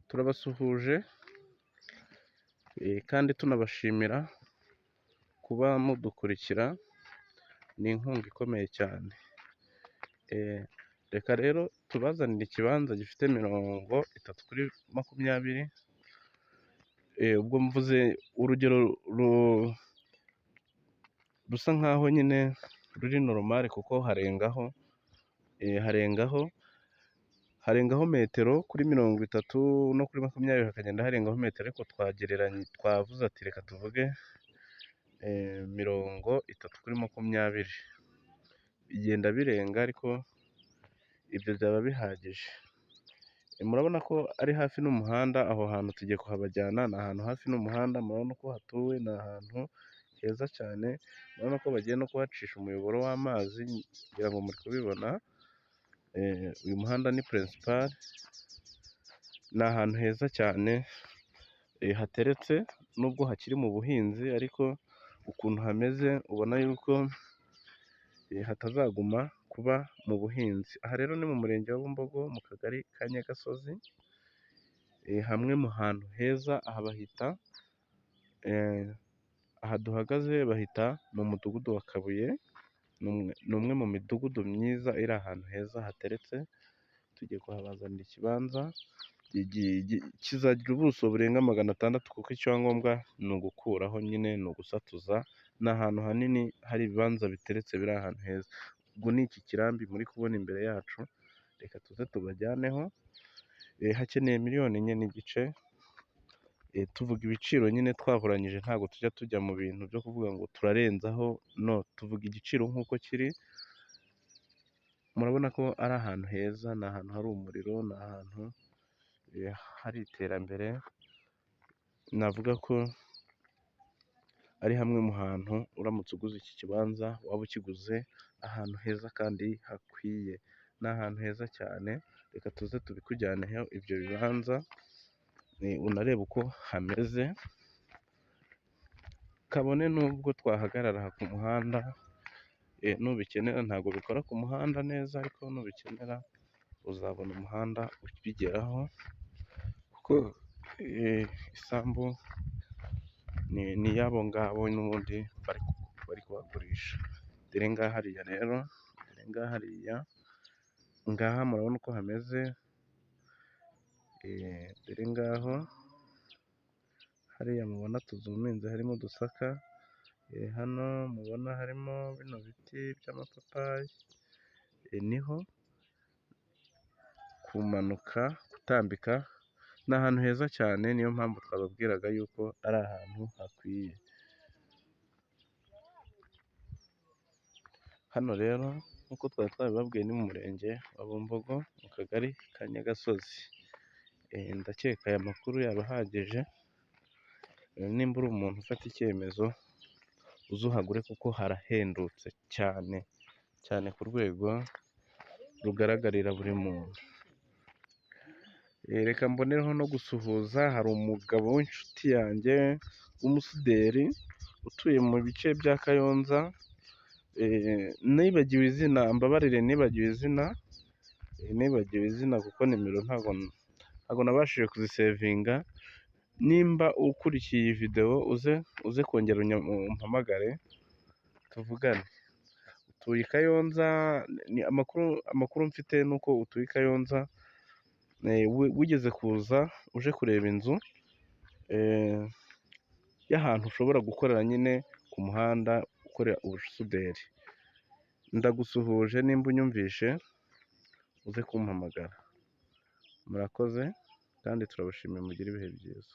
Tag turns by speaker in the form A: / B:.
A: turabasuhuje kandi tunabashimira kuba mudukurikira, ni inkunga ikomeye cyane. Reka rero tubazanire ikibanza gifite 30x20. Ubwo mvuze urugero rusa nkaho nyine ruri normal kuko harengaho metero kuri 30 no kuri 20 hakagenda harengaho metero, ariko twavuze ati reka tuvuge 30x20. Bigenda birenga ariko ibyo byaba bihagije. Murabona ko ari hafi n'umuhanda, aho hantu tugiye kuhabajyana ni ahantu hafi n'umuhanda. Murabona ko hatuwe, ni ahantu heza cyane. Murabona ko bagiye no kuhacisha umuyoboro w'amazi, kugira ngo muri kubibona. Uyu muhanda ni principal, ni ahantu heza cyane hateretse, nubwo hakiri mu buhinzi, ariko ukuntu hameze ubona yuko hatazaguma kuba mu buhinzi. Aha rero ni mu murenge wa Bumbogo, mu kagari ka Nyagasozi, hamwe mu hantu heza. Aha bahita, aha duhagaze bahita mu mudugudu wa Kabuye. Ni umwe mu midugudu myiza iri ahantu heza hateretse. Tugiye kuhabazanira ikibanza kizagira ubuso burenga 600, kuko icyangombwa ni ugukuraho nyine, ni ugusatuza. Ni ahantu hanini hari ibibanza biteretse biri ahantu heza. Ubwo ni iki kirambi muri kubona imbere yacu, reka tuze tubajyaneho. Hakeneye 1,4 million. Tuvuga ibiciro nyine twahuranyije, ntabwo tujya tujya mu bintu byo kuvuga ngo turarenzaho, no, tuvuga igiciro nk'uko kiri. Murabona ko ari ahantu heza, ni ahantu hari umuriro, ni ahantu hari iterambere. Navuga ko ari hamwe mu hantu uramutse uguze iki kibanza waba ukiguze ahantu heza kandi hakwiye. Ni ahantu heza cyane. Reka tuze tubikujyaneho ibyo bibanza, unarebe uko hameze, kabone n'ubwo twahagarara aha ku muhanda. Nubikenera, ntabwo bikora ku muhanda neza, ariko nubikenera uzabona umuhanda ubigeraho, kuko isambu ni iy'abo ngabo n'ubundi bari kuhagurisha. Dore ngaha hariya rero, dore ngaha hariya, ngaha murabona uko hameze. Dore ngaho hariya mubona tuzuminze harimo udusaka. Hano mubona harimo bino biti by'amapapayi. Niho kumanuka, gutambika, ni ahantu heza cyane. Niyo mpamvu twababwiraga yuko ari ahantu hakwiye. Hano rero nk'uko twari twabibabwiye, ni mu murenge wa Bumbogo, mu kagari ka Nyagasozi. Ndakeka aya makuru yaba ahagije. Nimba uri umuntu ufata icyemezo, uzuhagure kuko harahendutse cyane cyane, ku rwego rugaragarira buri muntu. Reka mbonereho no gusuhuza, hari umugabo w'inshuti yanjye w'umusuderi utuye mu bice bya Kayonza. Nibagiwe izina, mbabarire, nibagiwe izina kuko nimero ntabwo nabashije kuzisevinga. Nimba ukurikiye iyi video, uze kongera umpamagare tuvugane. Utuye i Kayonza, ni amakuru mfite nuko utuye i Kayonza. Wigeze kuza uje kureba inzu y'ahantu ushobora gukorera nyine ku muhanda, ukorera ubusuderi. Ndagusuhuje, nimba unyumvishe uze kumpamagara. Murakoze kandi turabashimiye, mugire ibihe byiza.